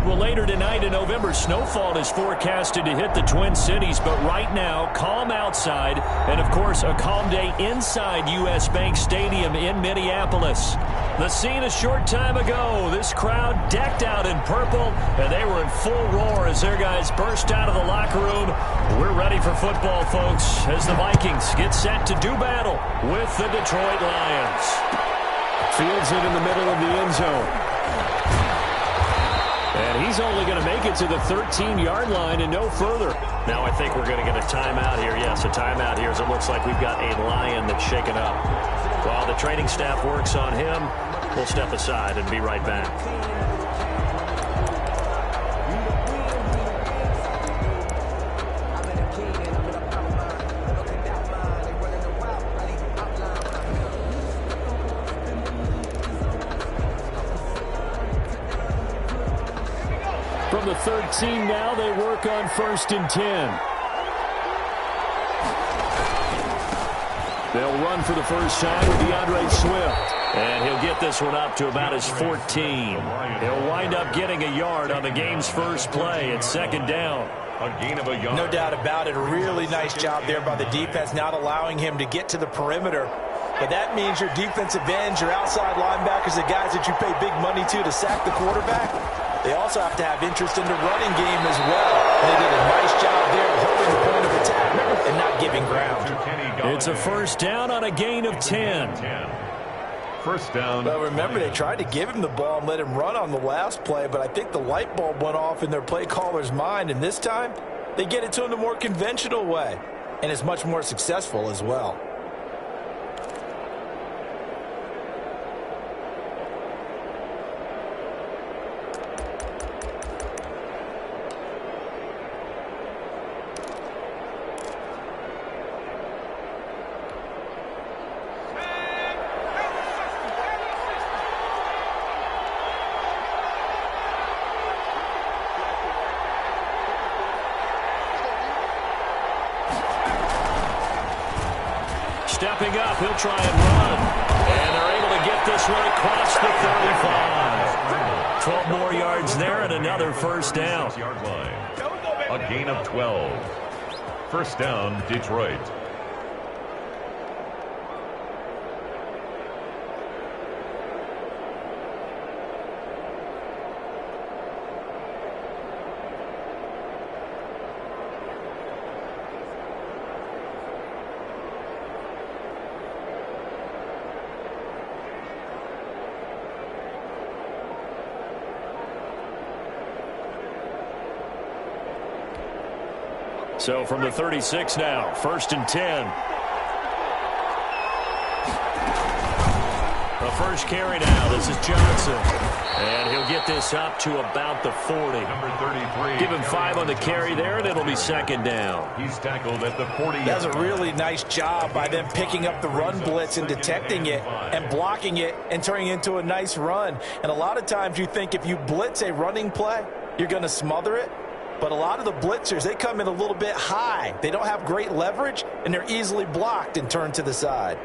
Well, later tonight in November, snowfall is forecasted to hit the Twin Cities, but right now, calm outside, and of course, a calm day inside U.S. Bank Stadium in Minneapolis. The scene a short time ago, this crowd decked out in purple, and they were in full roar as their guys burst out of the locker room. We're ready for football, folks, as the Vikings get set to do battle with the Detroit Lions. Fields it in the middle of the end zone. And he's only going to make it to the 13-yard line and no further. Now I think we're going to get a timeout here. Yes, a timeout here as it looks like we've got a Lion that's shaken up. While the training staff works on him, we'll step aside and be right back. From the 13 now, they work on 1st and 10. They'll run for the first time with DeAndre Swift. And he'll get this one up to about his 14. He'll wind up getting a yard on the game's first play at 2nd down. A gain of a yard. No doubt about it. A really nice job there by the defense, not allowing him to get to the perimeter. But that means your defensive ends, your outside linebackers, the guys that you pay big money to sack the quarterback, they also have to have interest in the running game as well. And they did a nice job there of holding the point of attack and not giving ground. It's a first down on a gain of 10. First down. Well, remember, they tried to give him the ball and let him run on the last play, but I think the light bulb went off in their play caller's mind, and this time they get it to him the more conventional way, and it's much more successful as well. Stepping up, he'll try and run. And they're able to get this one across the 35. 12 more yards there and another first down. A gain of 12. First down, Detroit. So from the 36 now, 1st and 10. The first carry now, this is Johnson. And he'll get this up to about the 40. Number 33. Give him 5 on the carry there, and it'll be 2nd down. He's tackled at the 40. That's a really nice job by them picking up the run blitz and detecting it and blocking it and turning it into a nice run. And a lot of times you think if you blitz a running play, you're going to smother it. But a lot of the blitzers, they come in a little bit high. They don't have great leverage, and they're easily blocked and turned to the side.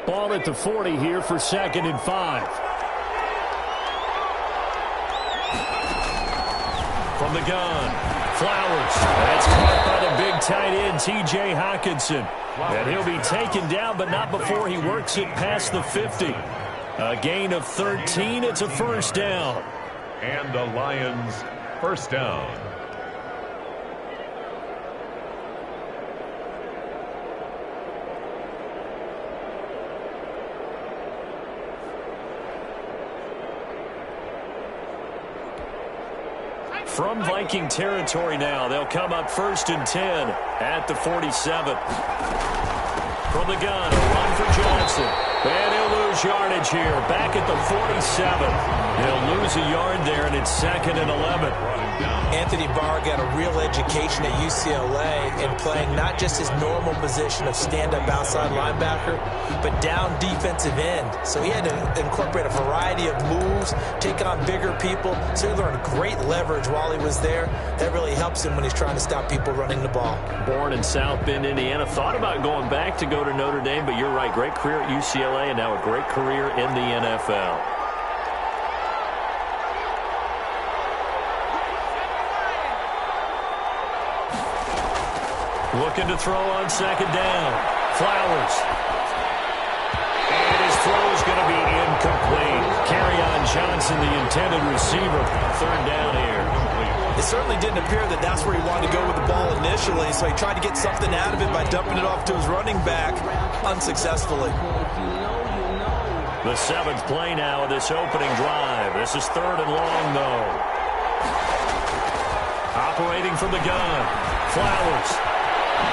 Ball at the 40 here for 2nd and 5. From the gun, Flowers. That's caught by the big tight end, T.J. Hockenson. And he'll be taken down, but not before he works it past the 50. A gain of 13. It's a first down. And the Lions, first down. From Viking territory now, they'll come up 1st and 10 at the 47. From the gun, a run for Johnson. And he'll lose yardage here, back at the 47. He'll lose a yard there, and it's 2nd and 11. Anthony Barr got a real education at UCLA in playing not just his normal position of stand-up outside linebacker, but down defensive end. So he had to incorporate a variety of moves, take on bigger people. So he learned great leverage while he was there. That really helps him when he's trying to stop people running the ball. Born in South Bend, Indiana. Thought about going back to go to Notre Dame, but you're right. Great career at UCLA and now a great career in the NFL. Looking to throw on second down. Flowers. And his throw is going to be incomplete. Kerryon Johnson, the intended receiver. Third down here. It certainly didn't appear that that's where he wanted to go with the ball initially, so he tried to get something out of it by dumping it off to his running back unsuccessfully. The 7th play now of this opening drive. This is 3rd and long, though. Operating from the gun. Flowers.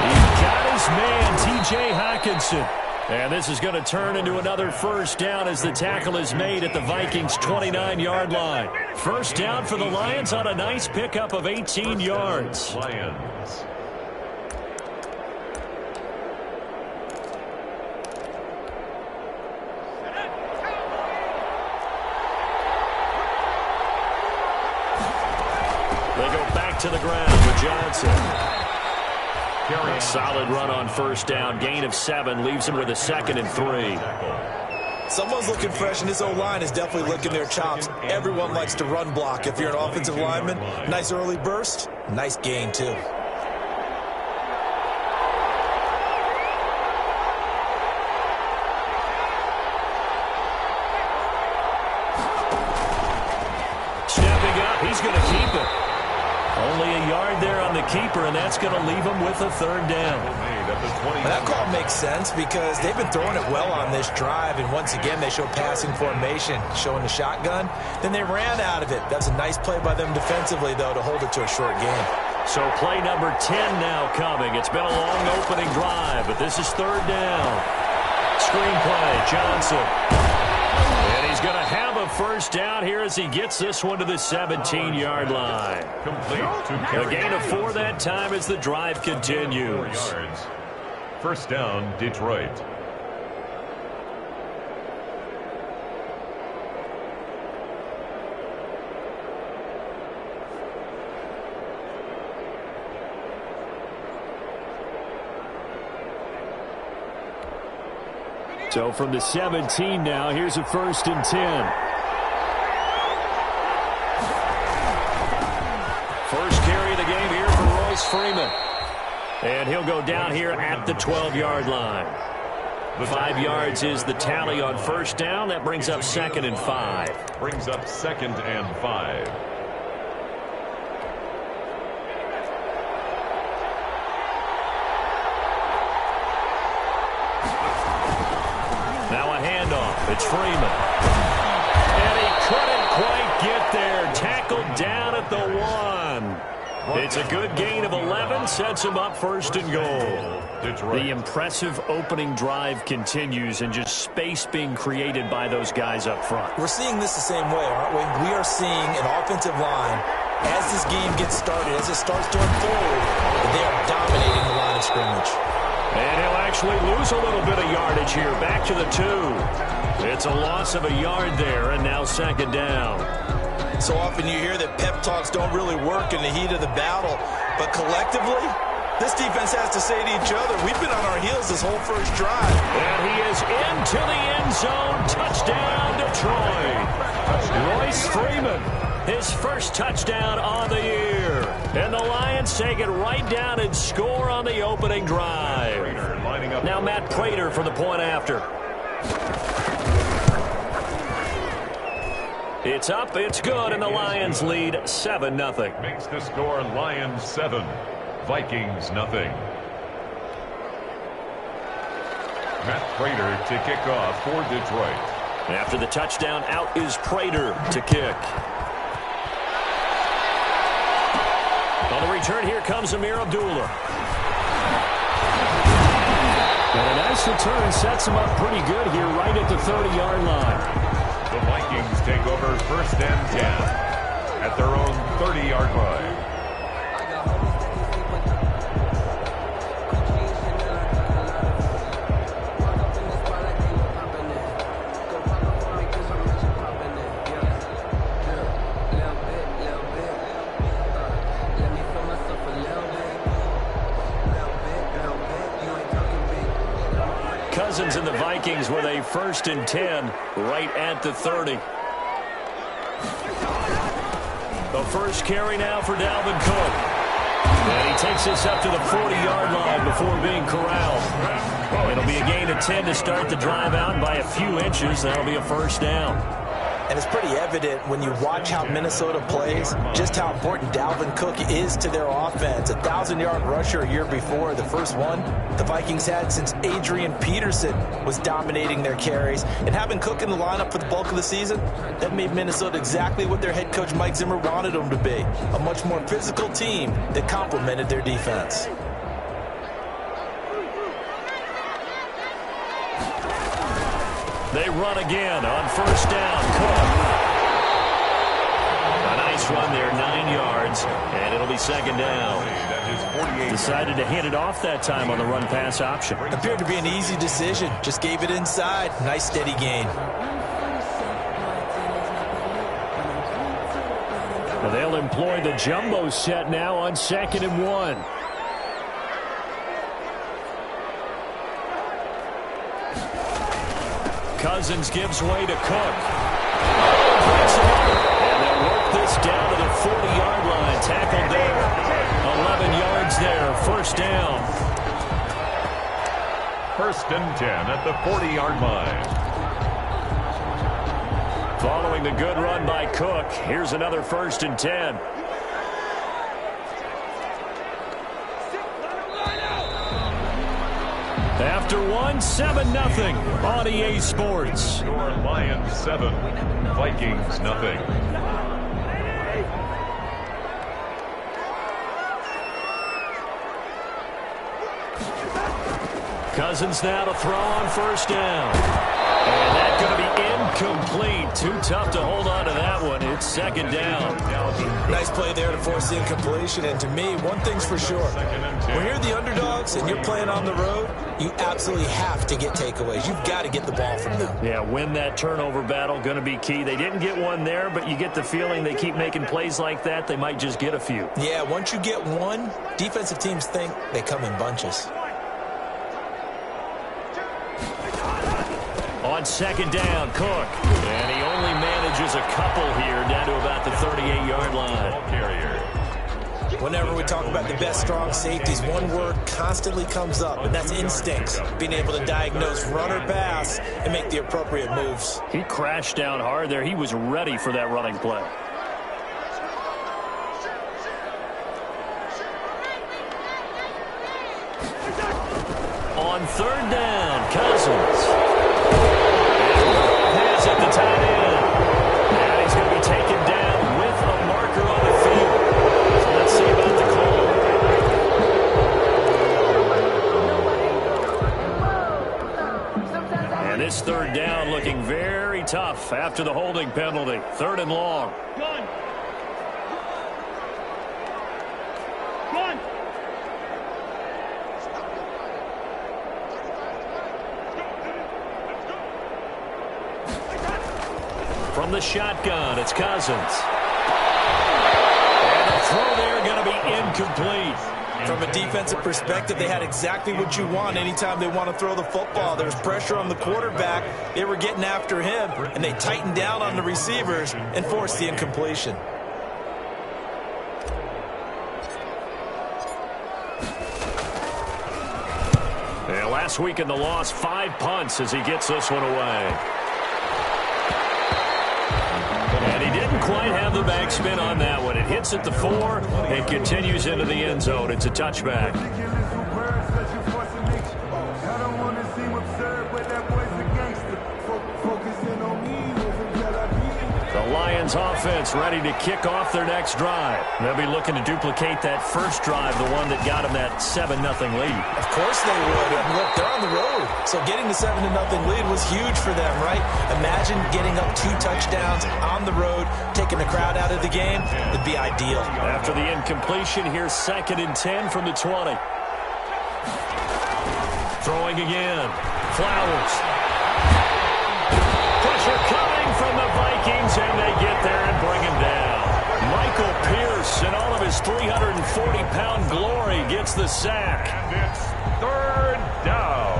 He's got his man, T.J. Hockenson. And this is going to turn into another first down as the tackle is made at the Vikings' 29-yard line. First down for the Lions on a nice pickup of 18 yards. Lions. They go back to the ground with Johnson. A solid run on first down. Gain of 7 leaves him with a 2nd and 3. Someone's looking fresh, and this O-line is definitely licking their chops. Everyone likes to run block. If you're an offensive lineman, nice early burst, nice gain, too. Stepping up, he's going to keep it. Only a yard there on the keeper, and that's going to leave him with a 3rd down. That call makes sense because they've been throwing it well on this drive, and once again they show passing formation, showing the shotgun. Then they ran out of it. That's a nice play by them defensively, though, to hold it to a short gain. So play number 10 now coming. It's been a long opening drive, but this is 3rd down. Screenplay, Johnson. And he's going to have a first down here as he gets this one to the 17-yard line. A gain of 4 that time as the drive continues. First down, Detroit. So from the 17 now, here's a 1st and 10. First carry of the game here for Royce Freeman. And he'll go down here at the 12-yard line. 5 yards is the tally on first down. That brings up 2nd and 5. Brings up 2nd and 5. Now a handoff. It's Freeman. And he couldn't quite get there. Tackled down at the 1. It's a good gain of 11. Sets him up 1st and goal. The impressive opening drive continues, and just space being created by those guys up front. We're seeing this the same way, aren't we? We are seeing an offensive line, as this game gets started, as it starts to unfold, they are dominating the line of scrimmage. And he'll actually lose a little bit of yardage here. Back to the 2. It's a loss of a yard there, and now 2nd down. So often you hear that pep talks don't really work in the heat of the battle, but collectively, this defense has to say to each other, we've been on our heels this whole first drive. And he is into the end zone. Touchdown, Detroit. Royce Freeman, his first touchdown on the year. And the Lions take it right down and score on the opening drive. Now Matt Prater for the point after. It's up, it's good, and the Lions lead 7-0. Makes the score Lions 7, Vikings nothing. Matt Prater to kick off for Detroit. After the touchdown, out is Prater to kick. On the return, here comes Amir Abdullah. And a nice return sets him up pretty good here right at the 30-yard line. The Vikings take over 1st and 10 at their own 30-yard line. Cousins and the Vikings with a 1st and 10 right at the 30. The first carry now for Dalvin Cook. And he takes this up to the 40-yard line before being corralled. It'll be a gain of 10 to start the drive out. By a few inches, that'll be a first down. And it's pretty evident when you watch how Minnesota plays, just how important Dalvin Cook is to their offense. 1,000-yard rusher a year before, the first one the Vikings had since Adrian Peterson was dominating their carries. And having Cook in the lineup for the bulk of the season, that made Minnesota exactly what their head coach Mike Zimmer wanted them to be, a much more physical team that complemented their defense. They run again on first down. Cook. A nice run there, 9 yards, and it'll be second down. Decided to hand it off that time on the run-pass option. Appeared to be an easy decision. Just gave it inside. Nice steady gain. Well, they'll employ the jumbo set now on 2nd and 1. Cousins gives way to Cook. And they'll work this down to the 40-yard line. Tackled there. 11 yards there. First down. First and 10 at the 40-yard line. Following the good run by Cook, here's another first and 10. After 7-0 on EA Sports. Score Lions 7, Vikings nothing. Cousins now to throw on first down. And that's going to be incomplete. Too tough to hold on to that one. It's second down. Nice play there to force the incompletion. And to me, one thing's for sure. When you're the underdogs and you're playing on the road, you absolutely have to get takeaways. You've got to get the ball from them. Yeah, win that turnover battle, going to be key. They didn't get one there, but you get the feeling they keep making plays like that, they might just get a few. Yeah, once you get one, defensive teams think they come in bunches. On second down, Cook. And he only manages a couple here down to about the 38-yard line. Whenever we talk about the best strong safeties, one word constantly comes up, and that's instincts. Being able to diagnose run or pass and make the appropriate moves. He crashed down hard there. He was ready for that running play. On third down, Cousins. Has at the tight end. And he's going to be taken down with a marker on the field. So let's see about the call. And this third down looking very tough after the holding penalty. Third and long. From the shotgun, it's Cousins. And the throw there going to be incomplete. From a defensive perspective, they had exactly what you want anytime they want to throw the football. There's pressure on the quarterback. They were getting after him, and they tightened down on the receivers and forced the incompletion. Yeah, last week in the loss, 5 punts as he gets this one away. And he didn't quite have the backspin on that one. It hits at the 4 and continues into the end zone. It's a touchback. The Lions offense ready to kick off their next drive. They'll be looking to duplicate that first drive, the one that got them that 7-0 lead. Of course they would. And look, they're on the road. So getting the 7-0 lead was huge for them, right? Imagine getting up 2 touchdowns on the road, taking the crowd out of the game. It'd be ideal. After the incompletion, here's 2nd and 10 from the 20. Throwing again. Flowers. Pressure coming from the Vikings, and they get there and bring him down. Michael Pierce, in all of his 340-pound glory, gets the sack. And it's third down.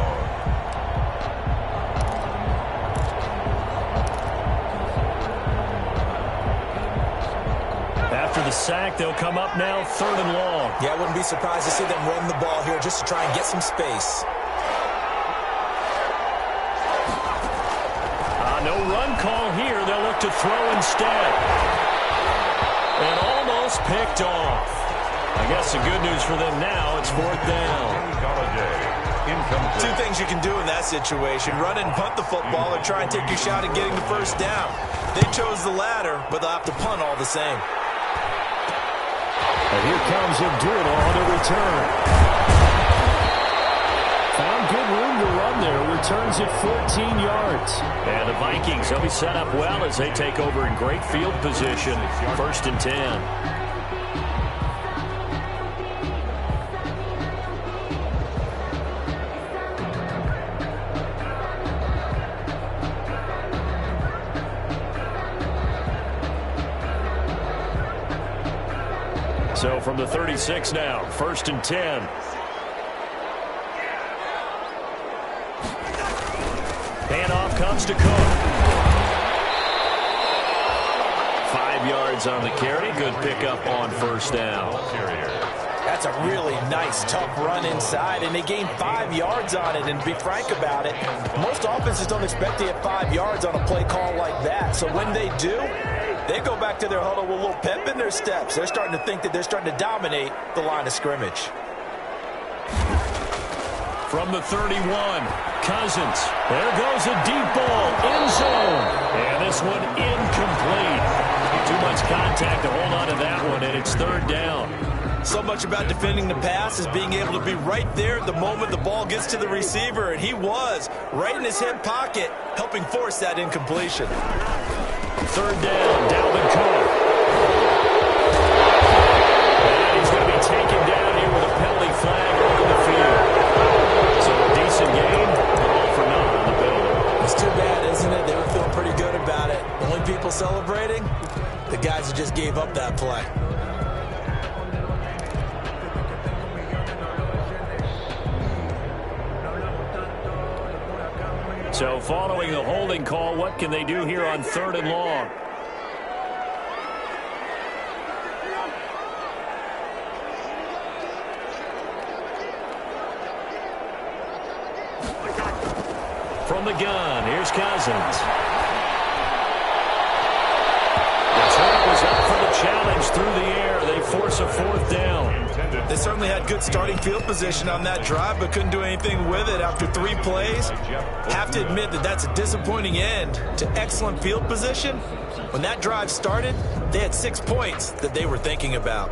After the sack. They'll come up now 3rd and long. Yeah, I wouldn't be surprised to see them run the ball here just to try and get some space. No run call here. They'll look to throw instead. And almost picked off. I guess the good news for them now, it's 4th down. Two things you can do in that situation. Run and punt the football or try and take your shot at getting the first down. They chose the latter, but they'll have to punt all the same. And here comes Abdullah on the return. Found good room to run there. Returns it 14 yards. And the Vikings, they'll be set up well as they take over in great field position. 1st and 10. So from the 36 now, 1st and 10. Handoff comes to Cook. 5 yards on the carry. Good pickup on 1st down. That's a really nice, tough run inside, and they gained 5 yards on it. And to be frank about it, most offenses don't expect to get 5 yards on a play call like that. So when they do, they go back to their huddle with a little pep in their steps. They're starting to think that they're starting to dominate the line of scrimmage. From the 31, Cousins. There goes a deep ball, end zone. And this one incomplete. Too much contact to hold on to that one, and it's 3rd down. So much about defending the pass is being able to be right there at the moment the ball gets to the receiver, and he was right in his hip pocket, helping force that incompletion. 3rd down, Dalvin Cook. And he's going to be taken down here with a penalty flag on the field. So a decent game, but all for naught on the penalty. It's too bad, isn't it? They were feeling pretty good about it. Only people celebrating, the guys who just gave up that play. So following the holding call, what can they do here on 3rd and long? From the gun, here's Cousins. The turret was up for the challenge through the air. They force a 4th down. They certainly had good starting field position on that drive, but couldn't do anything with it after 3 plays. Have to admit that that's a disappointing end to excellent field position. When that drive started, they had 6 points that they were thinking about.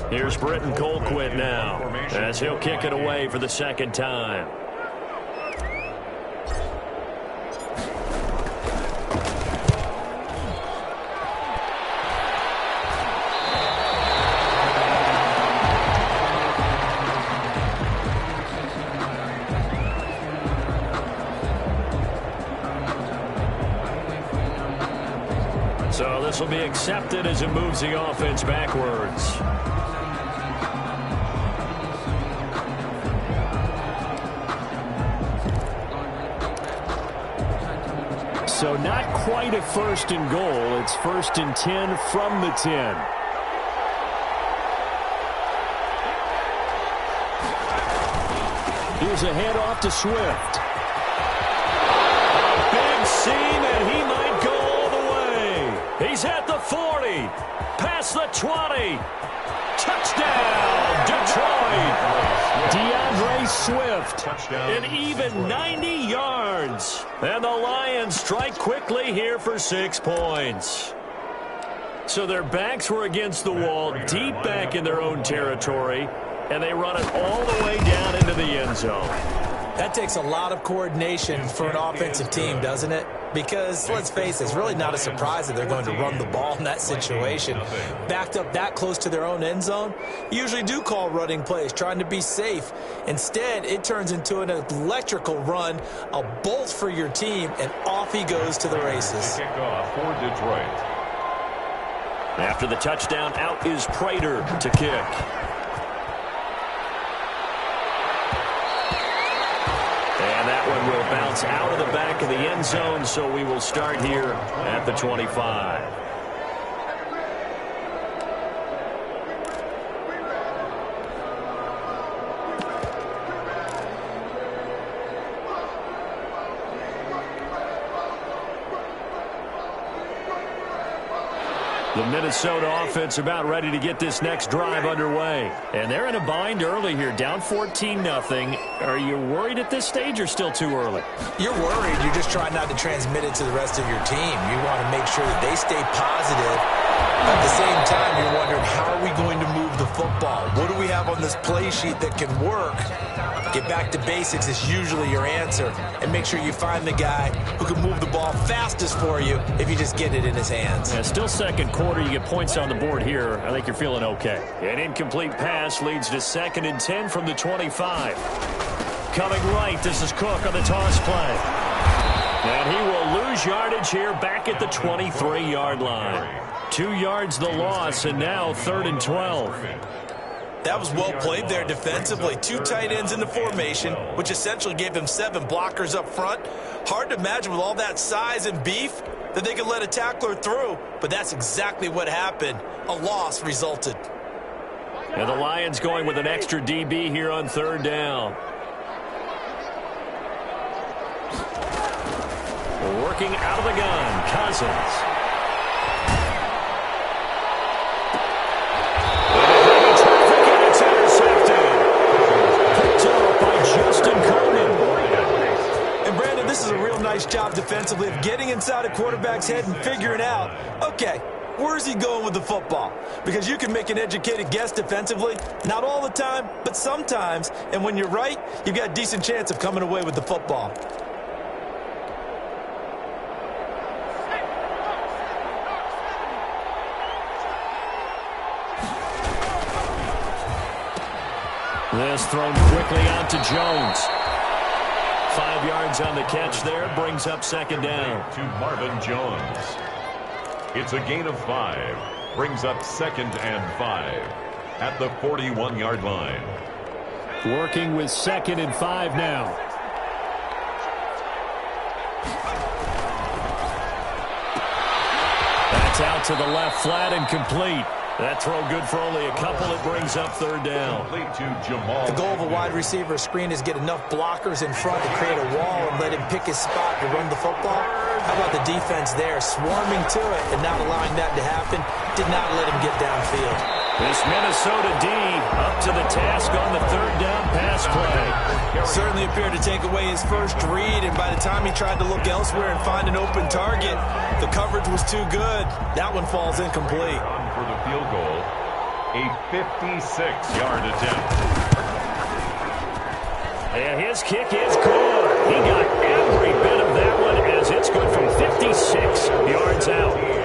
Here's Britton Colquitt now, as he'll kick it away for the 2nd time. So this will be accepted as it moves the offense backwards. So not quite a 1st and goal. It's 1st and 10 from the 10. Here's a handoff to Swift. Big seam, and he might go all the way. He's at the 40, past the 20. Touchdown, Detroit. DeAndre Swift, an even 90 yards. And the Lions strike quickly here for 6 points. So their backs were against the wall, deep back in their own territory, and they run it all the way down into the end zone. That takes a lot of coordination for an offensive team, doesn't it? Because, let's face it, it's really not a surprise that they're going to run the ball in that situation. Backed up that close to their own end zone, usually do call running plays, trying to be safe. Instead, it turns into an electrical run, a bolt for your team, and off he goes to the races. Kickoff for Detroit. After the touchdown, out is Prater to kick. And that one will bounce out of the back of the end zone, so we will start here at the 25. The Minnesota offense about ready to get this next drive underway. And they're in a bind early here, down 14-0. Are you worried at this stage or still too early? You're worried. You're just trying not to transmit it to the rest of your team. You want to make sure that they stay positive. At the same time, you're wondering, how are we going to move the football? What do we have on this play sheet that can work? Get back to basics is usually your answer. And make sure you find the guy who can move the ball fastest for you if you just get it in his hands. Yeah, still second quarter. You get points on the board here. I think you're feeling okay. An incomplete pass leads to 2nd and 10 from the 25. Coming right, this is Cook on the toss play. And he will lose yardage here back at the 23-yard line. 2 yards the loss, and now 3rd and 12. That was well played there defensively. 2 tight ends in the formation, which essentially gave them 7 blockers up front. Hard to imagine with all that size and beef that they could let a tackler through, but that's exactly what happened. A loss resulted. And the Lions going with an extra DB here on 3rd down. Working out of the gun, Cousins. Nice job defensively of getting inside a quarterback's head and figuring out, okay, where's he going with the football? Because you can make an educated guess defensively, not all the time, but sometimes, and when you're right, you've got a decent chance of coming away with the football. This thrown quickly out to Jones. 5 yards on the catch there, brings up 2nd down. To Marvin Jones. It's a gain of 5. Brings up 2nd and 5 at the 41-yard line. Working with 2nd and 5 now. That's out to the left, flat and complete. That throw good for only a couple. It brings up 3rd down. The goal of a wide receiver screen is get enough blockers in front to create a wall and let him pick his spot to run the football. How about the defense there, swarming to it and not allowing that to happen? Did not let him get downfield. This Minnesota D up to the task on the 3rd down pass play. Certainly appeared to take away his first read, and by the time he tried to look elsewhere and find an open target, the coverage was too good. That one falls incomplete. For the field goal, a 56-yard attempt. And his kick is good. He got every bit of that one as it's good from 56 yards out.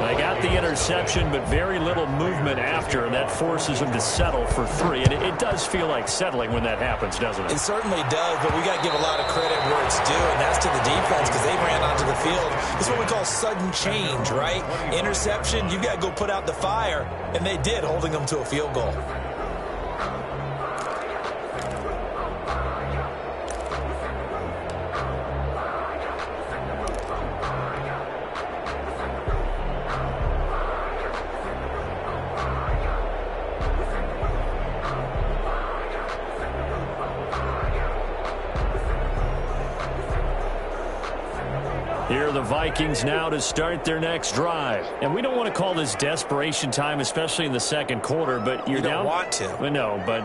They got the interception, but very little movement after, and that forces him to settle for 3. And it does feel like settling when that happens, doesn't it? It certainly does, but we got to give a lot of credit where it's due, and that's to the defense because they ran onto the field. This is what we call sudden change, right? Interception, you got to go put out the fire, and they did, holding them to a field goal. Here are the Vikings now to start their next drive. And we don't want to call this desperation time, especially in the 2nd quarter, but you're down. You don't want to. No, but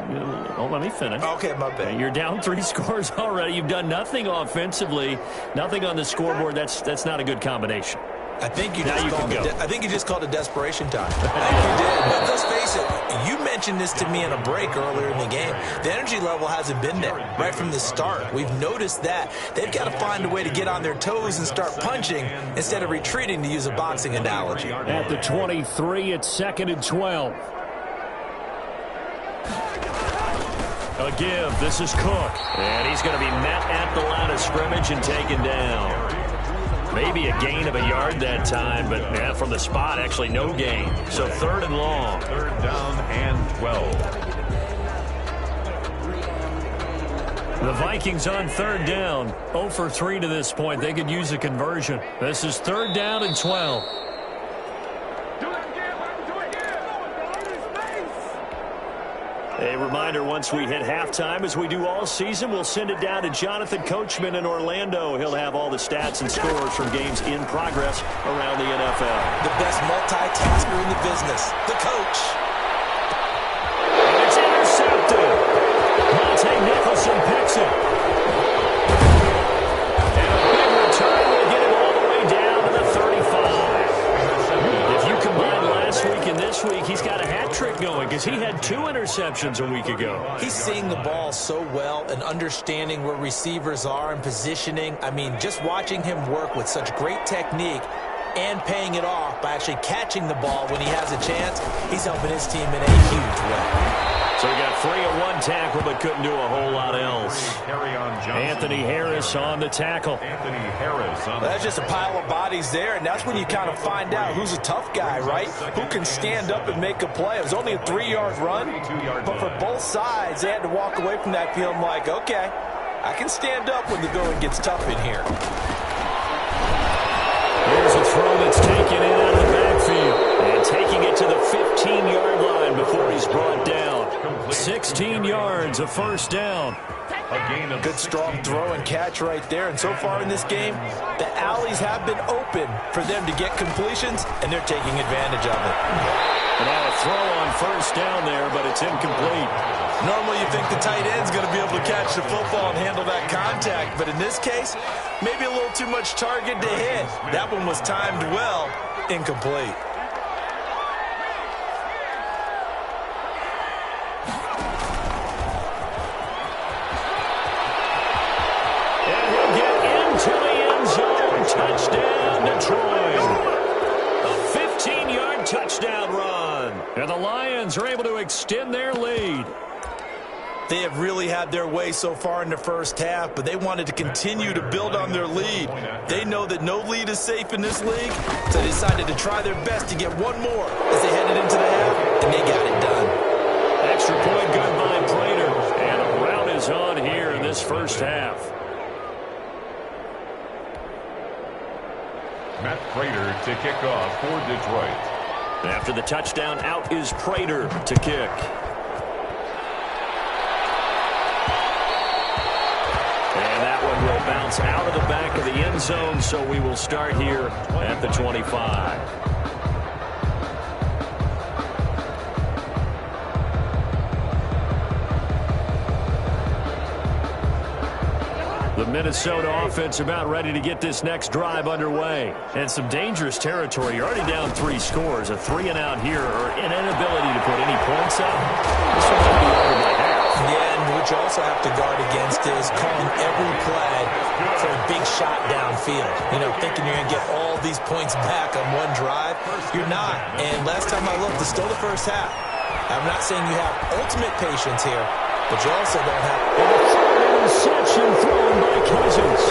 let me finish. Okay, my bad. You're down 3 scores already. You've done nothing offensively, nothing on the scoreboard. That's not a good combination. I think you just called it desperation time. I think you did. But let's face it, you mentioned this to me in a break earlier in the game. The energy level hasn't been there right from the start. We've noticed that. They've got to find a way to get on their toes and start punching instead of retreating, to use a boxing analogy. At the 23, it's 2nd and 12. A give. This is Cook. And he's going to be met at the line of scrimmage and taken down. Maybe a gain of a yard that time, but from the spot, actually no gain. So 3rd and long. 3rd down and 12. The Vikings on third down. 0 for 3 to this point. They could use a conversion. This is third down and 12. A reminder, once we hit halftime, as we do all season, we'll send it down to Jonathan Coachman in Orlando. He'll have all the stats and scores from games in progress around the NFL. The best multitasker in the business, the coach. And it's intercepted. Monte Nicholson picks it. And a big return will get him all the way down to the 35. If you combine last week and this week, he's got a hat trick going because he had 2 interceptions a week ago. He's seeing the ball so well and understanding where receivers are and positioning. I mean, just watching him work with such great technique and paying it off by actually catching the ball when he has a chance, he's helping his team in a huge way. So he got 3 on 1 tackle, but couldn't do a whole lot else. Anthony Harris on the tackle. That's just a pile of bodies there, and that's when you kind of find out who's a tough guy, right? Who can stand up and make a play. It was only a 3-yard run, but for both sides, they had to walk away from that feeling like, okay, I can stand up when the going gets tough in here. Here's a throw that's taken in out of the backfield. And taking it to the 15-yard line before he's brought down. 16 yards, a first down. Good strong throw and catch right there. And so far in this game, the alleys have been open for them to get completions, and they're taking advantage of it. And now a throw on first down there, but it's incomplete. Normally you think the tight end's going to be able to catch the football and handle that contact, but in this case, maybe a little too much target to hit. That one was timed well, incomplete. And he'll get into the end zone. Touchdown, Detroit. A 15-yard touchdown run. And the Lions are able to extend their lead. They have really had their way so far in the first half, but they wanted to continue to build on their lead. They know that no lead is safe in this league, so they decided to try their best to get one more as they headed into the half, and they got it done. Extra point good by Prater, and a rout is on here in this first half. Matt Prater to kick off for Detroit. After the touchdown, out is Prater to kick. Will bounce out of the back of the end zone, so we will start here at the 25. The Minnesota offense about ready to get this next drive underway. And some dangerous territory. You're already down 3 scores. A 3-and-out here, or an inability to put any points up. This one might be over by half. Yeah, and what you also have to guard against is calling every play for a big shot downfield. You know, thinking you're going to get all these points back on one drive. You're not. And last time I looked, it's still the first half. I'm not saying you have ultimate patience here, but you also don't have... Interception thrown by Cousins.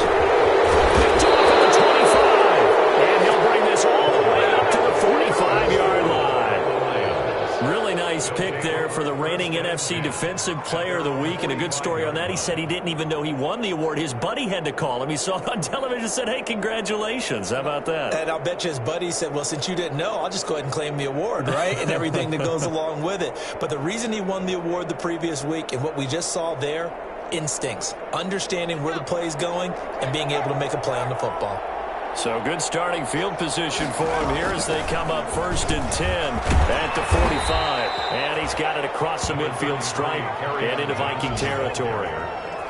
Picked off at the 25. And he'll bring this all the way up to the 45-yard line. Really nice pick there for the reigning NFC Defensive Player of the Week. And a good story on that. He said he didn't even know he won the award. His buddy had to call him. He saw it on television and said, hey, congratulations. How about that? And I'll bet you his buddy said, well, since you didn't know, I'll just go ahead and claim the award, right? And everything that goes along with it. But the reason he won the award the previous week and what we just saw there, instincts, understanding where the play is going and being able to make a play on the football. So good starting field position for him here as they come up 1st and 10 at the 45. And he's got it across the midfield stripe and into Viking territory.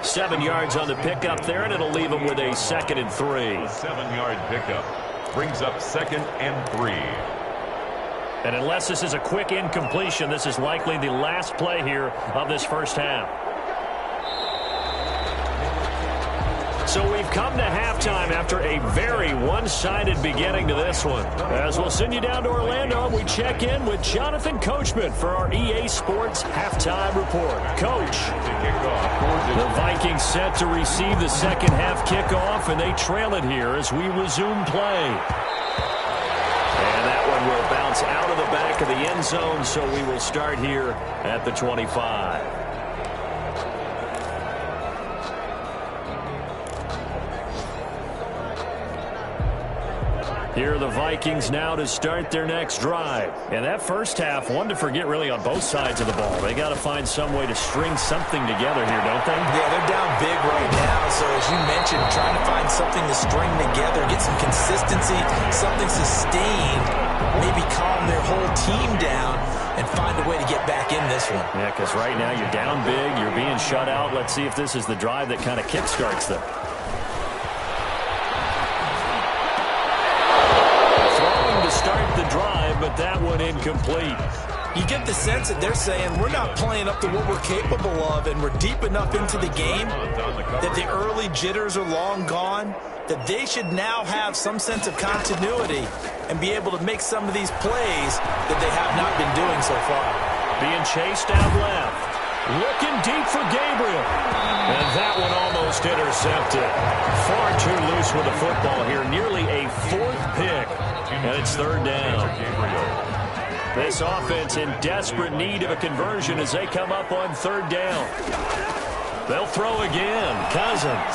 7 yards on the pickup there, and it'll leave him with a 2nd and 3. 7-yard pickup brings up 2nd and 3. And unless this is a quick incompletion, this is likely the last play here of this first half. So we've come to halftime after a very one-sided beginning to this one. As we'll send you down to Orlando, we check in with Jonathan Coachman for our EA Sports Halftime Report. Coach, the Vikings set to receive the second half kickoff, and they trail it here as we resume play. And that one will bounce out of the back of the end zone, so we will start here at the 25. Here are the Vikings now to start their next drive. And that first half, one to forget really on both sides of the ball. They got to find some way to string something together here, don't they? Yeah, they're down big right now. So as you mentioned, trying to find something to string together, get some consistency, something sustained, maybe calm their whole team down and find a way to get back in this one. Yeah, because right now you're down big, you're being shut out. Let's see if this is the drive that kind of kickstarts them. Start the drive, but that one incomplete. You get the sense that they're saying we're not playing up to what we're capable of, and we're deep enough into the game that the early jitters are long gone, that they should now have some sense of continuity and be able to make some of these plays that they have not been doing so far. Being chased out left. Looking deep for Gabriel. And that one almost intercepted. Far too loose with the football here. Nearly a fourth pick. And it's third down. This offense in desperate need of a conversion as they come up on third down. They'll throw again. Cousins.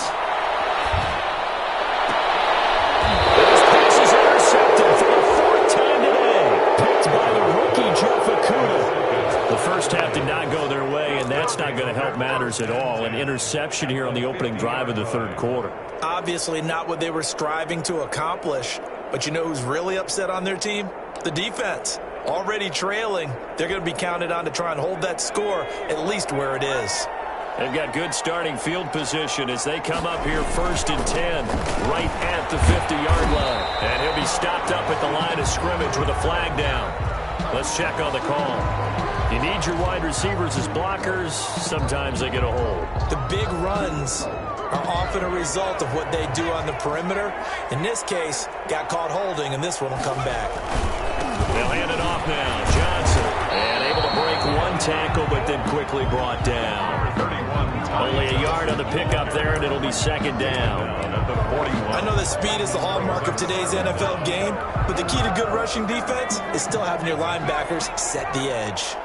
This pass is intercepted for the fourth time today. Picked by the rookie, Jeff Okudah. The first half did not go their way, and that's not going to help matters at all. An interception here on the opening drive of the third quarter. Obviously not what they were striving to accomplish. But you know who's really upset on their team? The defense. Already trailing. They're going to be counted on to try and hold that score at least where it is. They've got good starting field position as they come up here 1st and 10, right at the 50-yard line. And he'll be stopped up at the line of scrimmage with a flag down. Let's check on the call. You need your wide receivers as blockers. Sometimes they get a hold. The big runs are often a result of what they do on the perimeter. In this case, got caught holding, and this one will come back. They'll hand it off now. Johnson. And able to break one tackle, but then quickly brought down. Only a yard on the pickup there, and it'll be second down. I know that speed is the hallmark of today's NFL game, but the key to good rushing defense is still having your linebackers set the edge.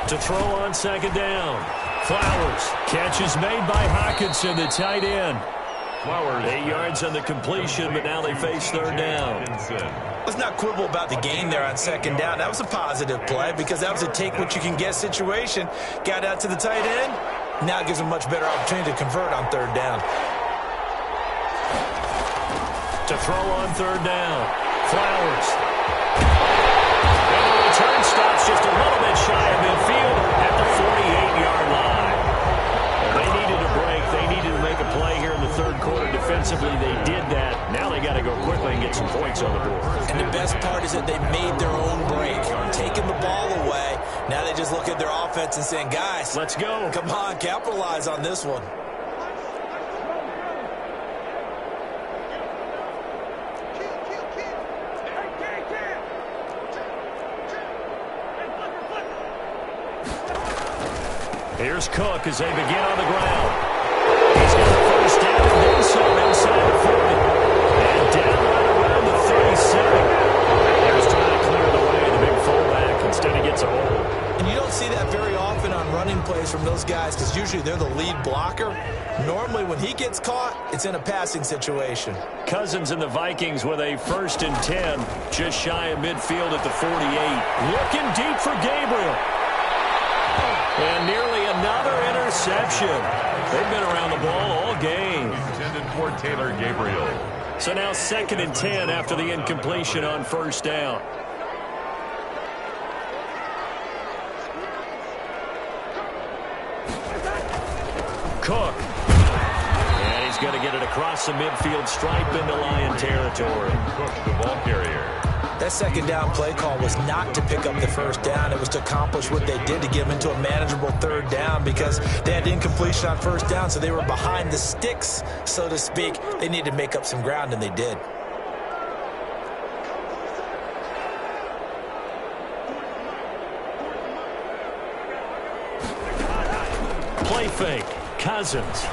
To throw on second down. Flowers. Catch is made by Hawkinson, the tight end. Flowers. 8 yards on the completion, but now they face third down. Let's not quibble about the gain there on second down. That was a positive play because that was a take-what-you-can-get situation. Got out to the tight end. Now it gives them much better opportunity to convert on third down. To throw on third down. Flowers. And the return stops just a little bit shy of midfield at the 48-yard line. They needed a break. They needed to make a play here in the third quarter. Defensively, they did that. Now they got to go quickly and get some points on the board. And the best part is that they made their own break. Taking the ball away. Now they just look at their offense and saying, guys, let's go. Come on, capitalize on this one. Here's Cook as they begin on the ground. He's got a first down and then some inside the 40. And down right around the 37. There's trying to clear the way. The big fullback instead he gets a hold. And you don't see that very often on running plays from those guys because usually they're the lead blocker. Normally when he gets caught, it's in a passing situation. Cousins and the Vikings with a 1st and 10, just shy of midfield at the 48. Looking deep for Gabriel. And nearly another interception. They've been around the ball all game. Intended for Taylor Gabriel. So now 2nd and 10 after the incompletion on first down. Cook. And he's going to get it across the midfield stripe into Lion territory. Cook, the ball carrier. That second down play call was not to pick up the first down. It was to accomplish what they did to get them into a manageable third down because they had incompletion on first down, so they were behind the sticks, so to speak. They needed to make up some ground, and they did. Play fake. Cousins.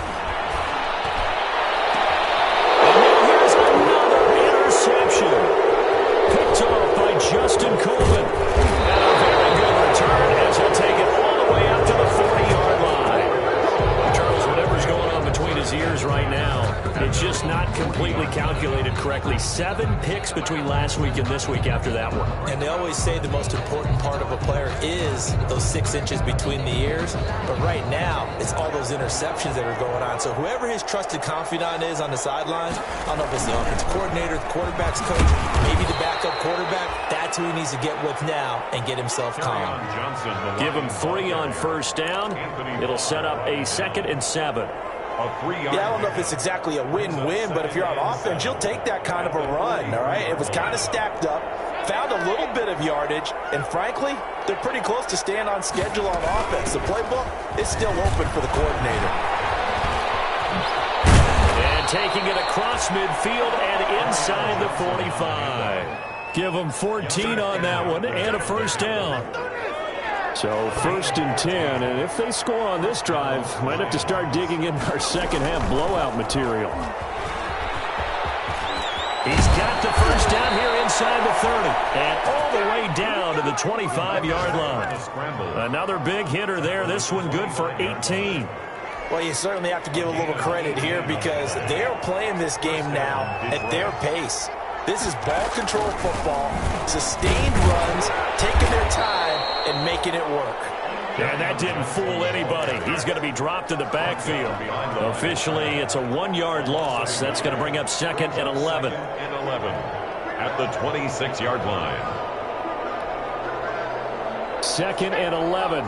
Picked off by Justin Coleman. And a very good return as he'll take it all the way up to the 40-yard line. Charles, whatever's going on between his his ears right now. It's just not completely calculated correctly. 7 picks between last week and this week after that one. And they always say the most important part of a player is those 6 inches between the ears. But right now, it's all those interceptions that are going on. So whoever his trusted confidant is on the sidelines, I don't know if it's the offensive coordinator, the quarterback's coach, maybe the backup quarterback, that's who he needs to get with now and get himself calm. Give him 3 on first down. It'll set up a 2nd and 7. Yeah, I don't know if it's exactly a win-win, but if you're on offense, you'll take that kind of a run, all right? It was kind of stacked up, found a little bit of yardage, and frankly, they're pretty close to staying on schedule on offense. The playbook is still open for the coordinator. And taking it across midfield and inside the 45. Give them 14 on that one and a first down. So 1st and 10, and if they score on this drive, might have to start digging in our second half blowout material. He's got the first down here inside the 30, and all the way down to the 25-yard line. Another big hitter there, this one good for 18. Well, you certainly have to give a little credit here because they're playing this game now at their pace. This is ball control football, sustained runs, taking their time, and making it work. And that didn't fool anybody. He's going to be dropped in the backfield. Officially, it's a 1-yard loss. That's going to bring up 2nd and 11. At the 26-yard line. 2nd and 11.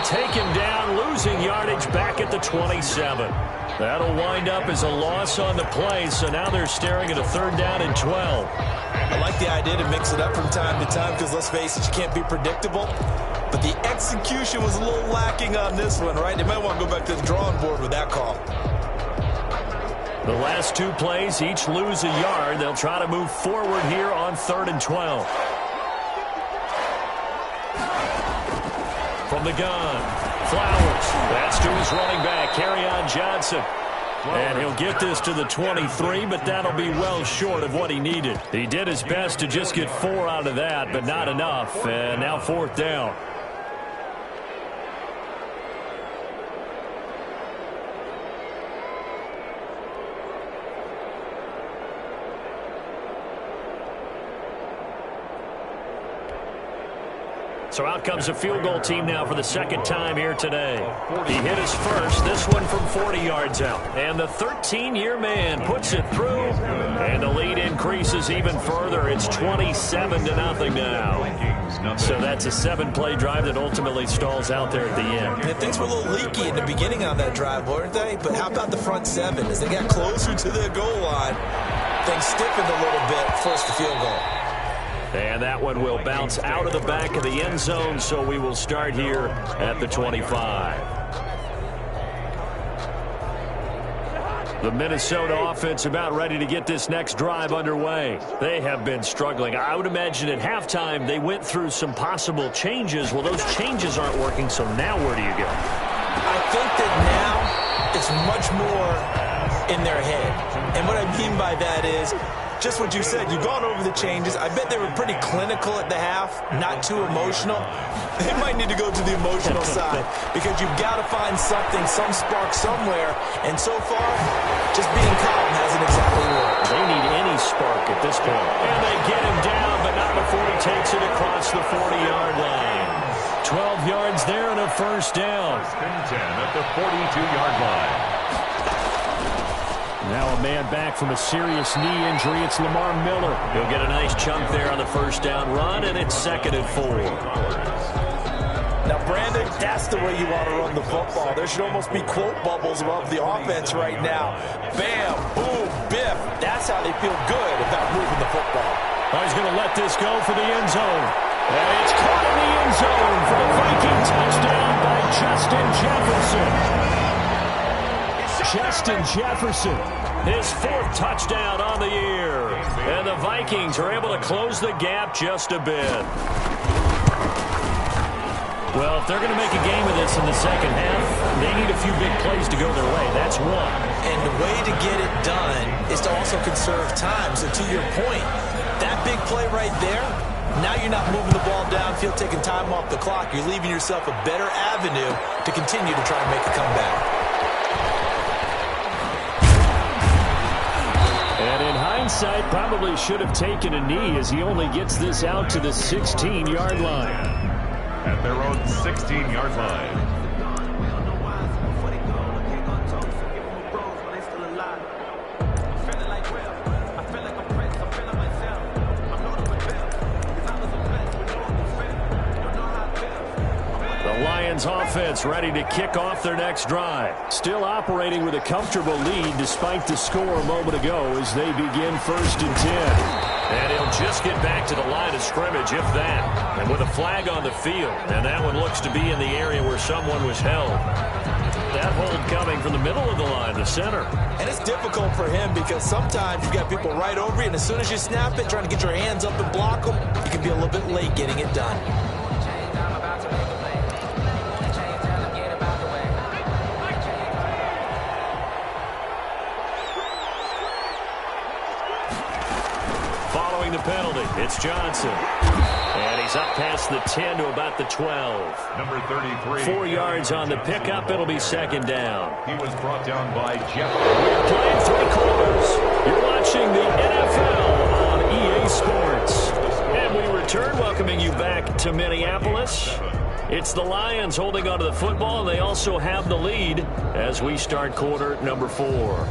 Take him down, losing yardage back at the 27. That'll wind up as a loss on the play, so now they're staring at a 3rd down and 12. I like the idea to mix it up from time to time because, let's face it, you can't be predictable. But the execution was a little lacking on this one, right? They might want to go back to the drawing board with that call. The last 2 plays, each lose a yard. They'll try to move forward here on 3rd and 12. From the gun, Flowers. That's to his running back, Kerryon Johnson. And he'll get this to the 23, but that'll be well short of what he needed. He did his best to just get 4 out of that, but not enough. And now 4th down. So out comes a field goal team now for the 2nd time here today. He hit his first, this one from 40 yards out. And the 13-year man puts it through, and the lead increases even further. It's 27-0 now. So that's a 7-play drive that ultimately stalls out there at the end. And things were a little leaky in the beginning on that drive, weren't they? But how about the front 7? As they got closer to their goal line, things stiffened a little bit, forced the field goal. And that one will bounce out of the back of the end zone, so we will start here at the 25. The Minnesota offense about ready to get this next drive underway. They have been struggling. I would imagine at halftime they went through some possible changes. Well, those changes aren't working, so now where do you go? I think that now it's much more in their head. And what I mean by that is just what you said. You've gone over the changes. I bet they were pretty clinical at the half, not too emotional. They might need to go to the emotional side because you've got to find something, some spark somewhere. And so far, just being calm hasn't exactly worked. They need any spark at this point. And they get him down, but not before he takes it across the 40-yard line. 12 yards there and a first down. 1st and 10 at the 42-yard line. Now a man back from a serious knee injury. It's Lamar Miller. He'll get a nice chunk there on the first down run, and it's 2nd and 4. Now, Brandon, that's the way you want to run the football. There should almost be quote bubbles above the offense right now. Bam, boom, biff. That's how they feel good about moving the football. He's going to let this go for the end zone. And it's caught in the end zone for the Viking touchdown by Justin Jefferson. Justin Jefferson, his 4th touchdown on the year. And the Vikings are able to close the gap just a bit. Well, if they're going to make a game of this in the second half, they need a few big plays to go their way. That's one. And the way to get it done is to also conserve time. So to your point, that big play right there, now you're not moving the ball downfield, taking time off the clock. You're leaving yourself a better avenue to continue to try and make a comeback. And in hindsight, probably should have taken a knee as he only gets this out to the 16-yard line. At their own 16-yard line. The Lions offense ready to kick off their next drive. Still operating with a comfortable lead despite the score a moment ago as they begin 1st and 10. And he'll just get back to the line of scrimmage, if that. And with a flag on the field. And that one looks to be in the area where someone was held. That hold coming from the middle of the line, the center. And it's difficult for him because sometimes you've got people right over you, and as soon as you snap it, trying to get your hands up and block them, you can be a little bit late getting it done. Following the penalty, it's Johnson. And he's up past the 10 to about the 12. Number 33. 4 yards on the pickup. It'll be 2nd down. He was brought down by Jeff. We're playing 3 quarters. You're watching the NFL on EA Sports. And we return, welcoming you back to Minneapolis. It's the Lions holding onto the football, and they also have the lead as we start quarter number 4.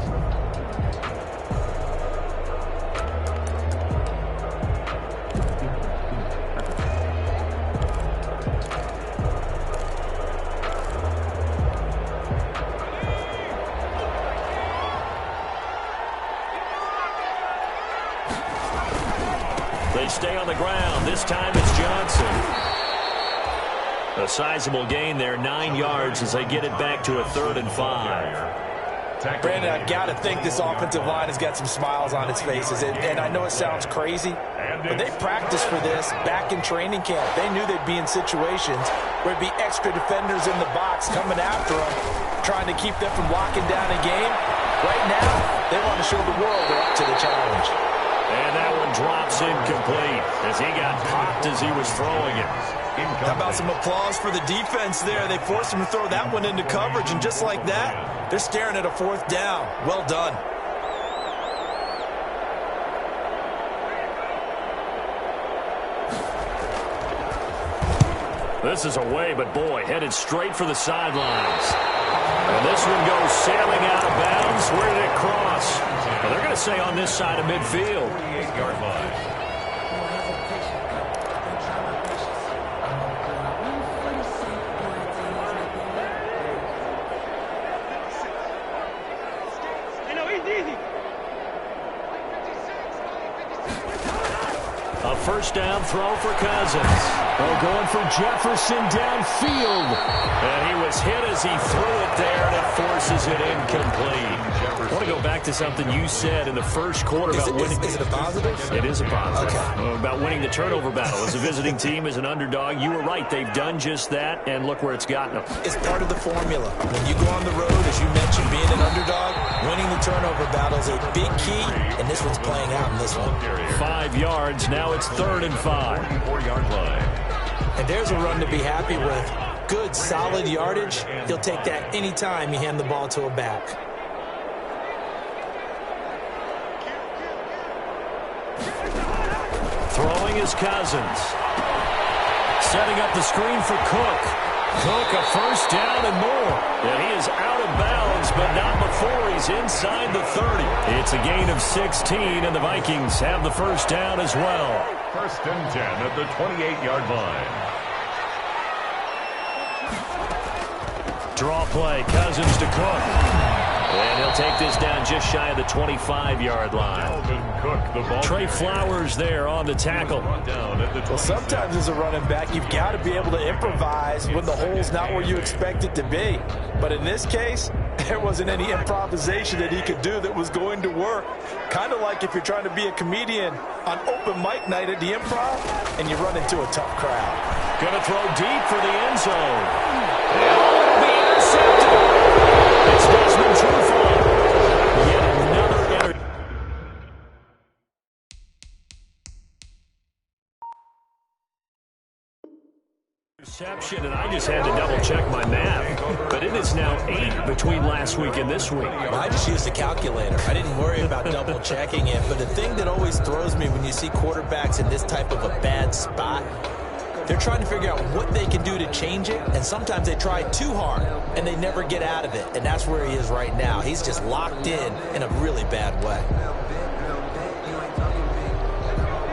They stay on the ground. This time it's Johnson. A sizable gain there, 9 yards as they get it back to a 3rd and 5. Brandon, I've got to think this offensive line has got some smiles on its faces. And I know it sounds crazy, but they practiced for this back in training camp. They knew they'd be in situations where it'd be extra defenders in the box coming after them, trying to keep them from locking down a game. Right now, they want to show the world they're up to the challenge. And that one drops incomplete as he got popped as he was throwing it. How about some applause for the defense there? They forced him to throw that one into coverage, and just like that, they're staring at a 4th down. Well done. This is away, but boy, headed straight for the sidelines. And this one goes sailing out of bounds. Where did it cross? Well, they're going to say on this side of midfield. 48-yard line. A 1st down throw for Cousins. Oh, going for Jefferson downfield. And he was hit as he threw it there, and it forces it incomplete. I want to go back to something you said in the first quarter about winning. Is it a positive? It is a positive. Okay. About winning the turnover battle. As a visiting team, as an underdog, you were right. They've done just that, and look where it's gotten them. It's part of the formula. When you go on the road, as you mentioned, being an underdog, winning the turnover battle is a big key, and this one's playing out in this one. 5 yards. Now it's 3rd and 5. 4-yard line. And there's a run to be happy with. Good, solid yardage. He'll take that anytime you hand the ball to a back. Throwing is Cousins. Setting up the screen for Cook. Cook, a 1st down and more. And he is out of bounds, but not before he's inside the 30. It's a gain of 16, and the Vikings have the 1st down as well. 1st and 10 at the 28-yard line. Draw play, Cousins to Cook. And he'll take this down just shy of the 25-yard line. Cook, the ball. Trey Flowers there on the tackle. Well, sometimes as a running back, you've got to be able to improvise when the hole's not where you expect it to be. But in this case, There wasn't any improvisation that he could do that was going to work. Kind of like if you're trying to be a comedian on open mic night at the Improv and you run into a tough crowd. Going to throw deep for the end zone. And it'll be intercepted. It's Desmond Trufant. Yet another interception, and I just had to double-check my math. But it is now 8 between last week and this week. Well, I just used a calculator. I didn't worry about double-checking it. But the thing that always throws me when you see quarterbacks in this type of a bad spot, they're trying to figure out what they can do to change it, and sometimes they try too hard, and they never get out of it. And that's where he is right now. He's just locked in a really bad way.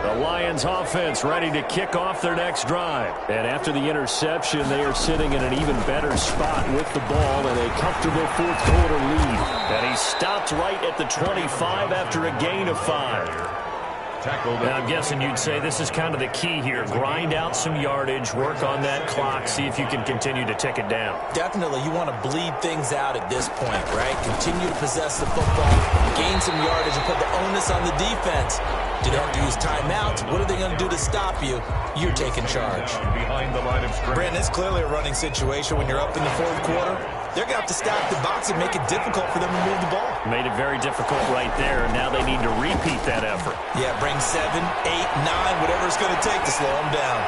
The Lions offense ready to kick off their next drive. And after the interception, they are sitting in an even better spot with the ball and a comfortable fourth-quarter lead. And he stopped right at the 25 after a gain of 5. And I'm guessing you'd say this is kind of the key here. Grind out some yardage, work on that clock, see if you can continue to tick it down. Definitely, you want to bleed things out at this point, right? Continue to possess the football, gain some yardage, and put the onus on the defense. Do they have to use timeouts? What are they going to do to stop you? You're taking charge. Behind the line of scrimmage. Brandon, it's clearly a running situation when you're up in the fourth quarter. They're going to have to stack the box and make it difficult for them to move the ball. Made it very difficult right there, and now they need to repeat that effort. Yeah, bring 7, 8, 9, whatever it's going to take to slow them down.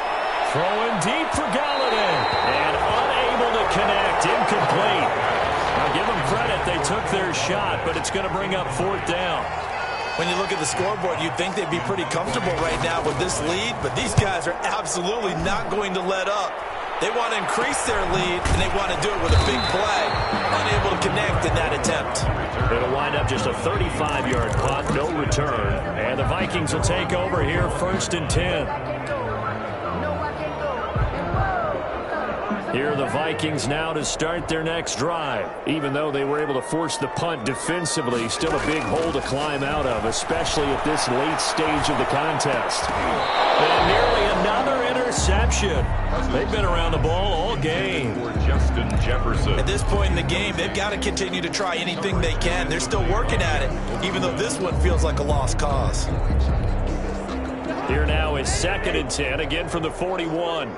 Throwing deep for Galladay, and unable to connect, incomplete. Now give them credit, they took their shot, but it's going to bring up fourth down. When you look at the scoreboard, you'd think they'd be pretty comfortable right now with this lead, but these guys are absolutely not going to let up. They want to increase their lead, and they want to do it with a big play. Unable to connect in that attempt. It'll wind up just a 35-yard punt, no return. And the Vikings will take over here, 1st and 10. Here are the Vikings now to start their next drive. Even though they were able to force the punt defensively, still a big hole to climb out of, especially at this late stage of the contest. And nearly another interception. They've been around the ball all game. Justin Jefferson. At this point in the game, they've got to continue to try anything they can. They're still working at it, even though this one feels like a lost cause. Here now is 2nd and 10, again from the 41.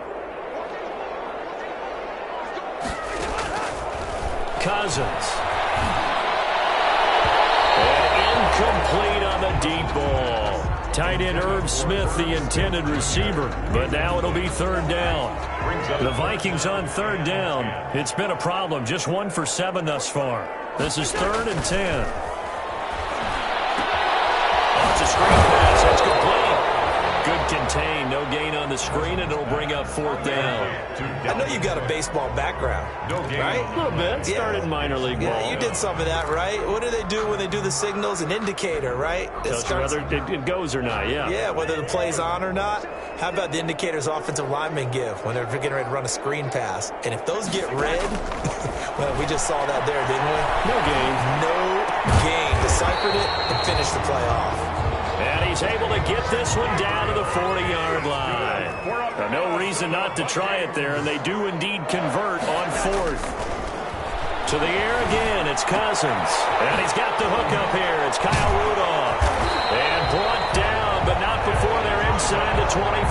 Cousins. And incomplete on the deep ball. Tight end Irv Smith, the intended receiver. But now it'll be 3rd down. The Vikings on 3rd down. It's been a problem. Just 1 for 7 thus far. This is 3rd and 10. Oh, it's a screen pass. That's complete. Good contain. No gain on the screen, and it'll bring up 4th down. I know you got a baseball background, right? A little bit. Started minor league ball. Yeah, you did some of that, right? What do they do when they do the signals? An indicator, right? Tells you whether it goes or not, yeah. Yeah, whether the play's on or not. How about the indicators offensive linemen give when they're getting ready to run a screen pass? And if those get red, well, we just saw that there, didn't we? No gain. No gain. Deciphered it and finished the play off. And he's able to get this one down to the 40-yard line. No reason not to try it there, and they do indeed convert on 4th. To the air again, it's Cousins. And he's got the hook up here. It's Kyle Rudolph. And brought down, but not before they're inside the 25.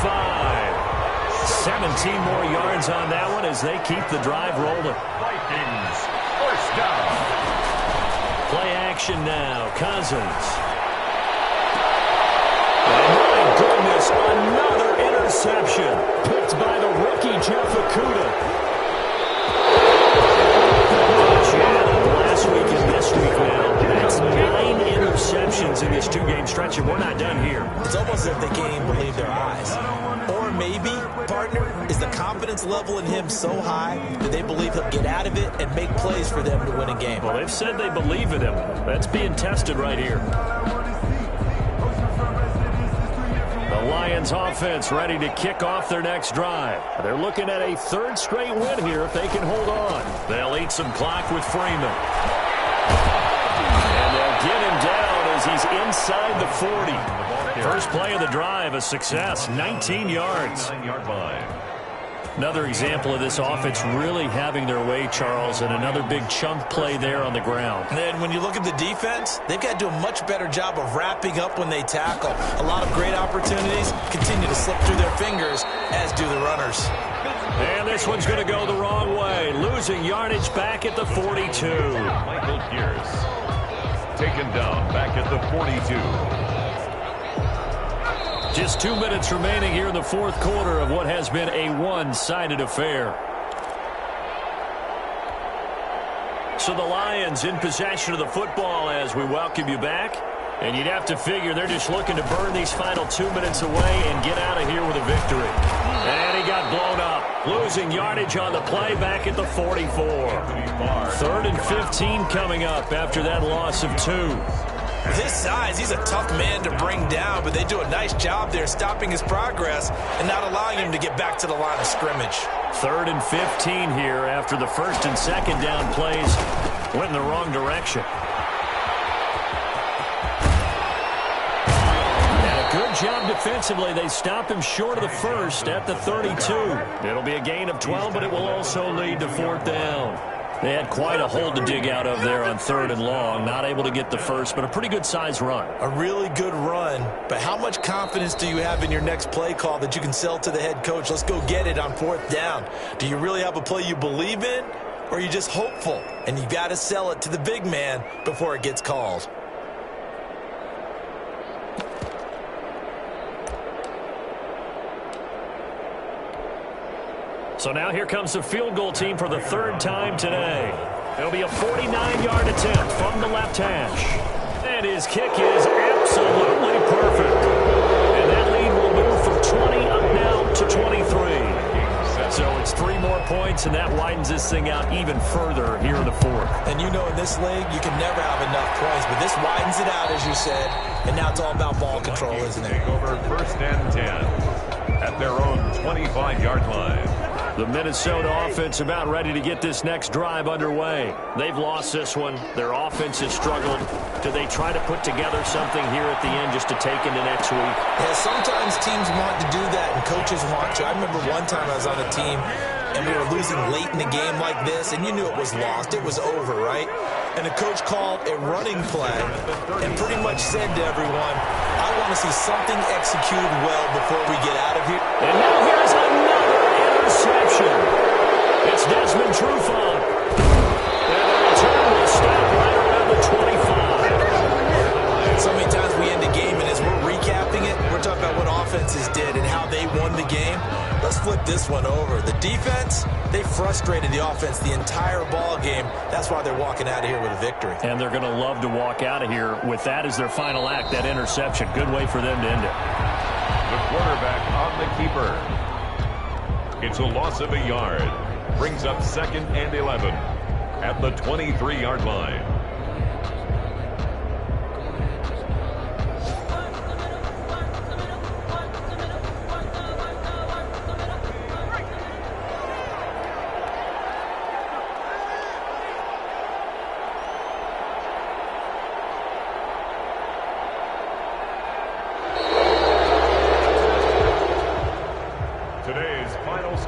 17 more yards on that one as they keep the drive rolling. Vikings, 1st down. Play action now. Cousins. My goodness, another interception picked by the rookie Jeff Okudah. Last week and this week now. That's 9 interceptions in this 2-game stretch, and we're not done here. It's almost as if they can't even believe their eyes. Or maybe, partner, is the confidence level in him so high that they believe he'll get out of it and make plays for them to win a game. Well, they've said they believe in him. That's being tested right here. The Lions offense ready to kick off their next drive. They're looking at a 3rd straight win here if they can hold on. They'll eat some clock with Freeman. And they'll get him down as he's inside the 40. First play of the drive, a success, 19 yards. 9-yard line. Another example of this offense really having their way, Charles, and another big chunk play there on the ground. And then when you look at the defense, they've got to do a much better job of wrapping up when they tackle. A lot of great opportunities continue to slip through their fingers, as do the runners. And this one's going to go the wrong way. Losing yardage back at the 42. Michael Pierce taken down back at the 42. Just 2 minutes remaining here in the fourth quarter of what has been a one-sided affair. So the Lions in possession of the football as we welcome you back. And you'd have to figure they're just looking to burn these final 2 minutes away and get out of here with a victory. And he got blown up. Losing yardage on the play back at the 44. 3rd and 15 coming up after that loss of 2. With his size, he's a tough man to bring down, but they do a nice job there stopping his progress and not allowing him to get back to the line of scrimmage. 3rd and 15 here after the 1st and 2nd down plays went in the wrong direction. And a good job defensively. They stop him short of the 1st at the 32. It'll be a gain of 12, but it will also lead to 4th down. They had quite a hole to dig out of there on 3rd and long. Not able to get the first, but a pretty good-sized run. A really good run, but how much confidence do you have in your next play call that you can sell to the head coach? Let's go get it on 4th down. Do you really have a play you believe in, or are you just hopeful? And you got to sell it to the big man before it gets called. So now here comes the field goal team for the 3rd time today. It'll be a 49-yard attempt from the left hash. And his kick is absolutely perfect. And that lead will move from 20 up now to 23. So it's 3 more points, and that widens this thing out even further here in the 4th. And you know in this league, you can never have enough points, but this widens it out, as you said. And now it's all about ball control, isn't it? Over 1st and 10 at their own 25-yard line. The Minnesota offense about ready to get this next drive underway. They've lost this one. Their offense has struggled. Do they try to put together something here at the end just to take into next week? Yeah, sometimes teams want to do that and coaches want to. I remember one time I was on a team and we were losing late in the game like this, and you knew it was lost. It was over, right? And the coach called a running play and pretty much said to everyone, I want to see something executed well before we get out of here. And now here's another interception. It's Desmond Trufant. And the return will stop right around the 25. So many times we end the game, and as we're recapping it, we're talking about what offenses did and how they won the game. Let's flip this one over. The defense, they frustrated the offense the entire ball game. That's why they're walking out of here with a victory. And they're going to love to walk out of here with that as their final act, that interception. Good way for them to end it. The quarterback on the keeper. It's a loss of a yard. Brings up 2nd and 11 at the 23-yard line.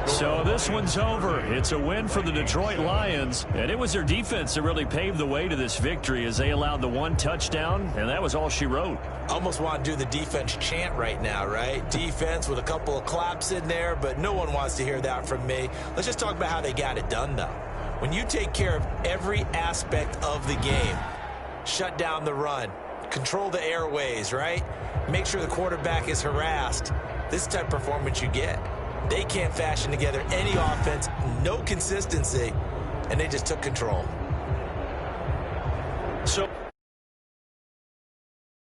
So this one's over. It's a win for the Detroit Lions, and it was their defense that really paved the way to this victory as they allowed the 1 touchdown, and that was all she wrote. Almost want to do the defense chant right now, right? Defense with a couple of claps in there, but no one wants to hear that from me. Let's just talk about how they got it done, though. When you take care of every aspect of the game, shut down the run, control the airways, right? Make sure the quarterback is harassed. This type of performance you get. They can't fashion together any offense, no consistency, and they just took control. So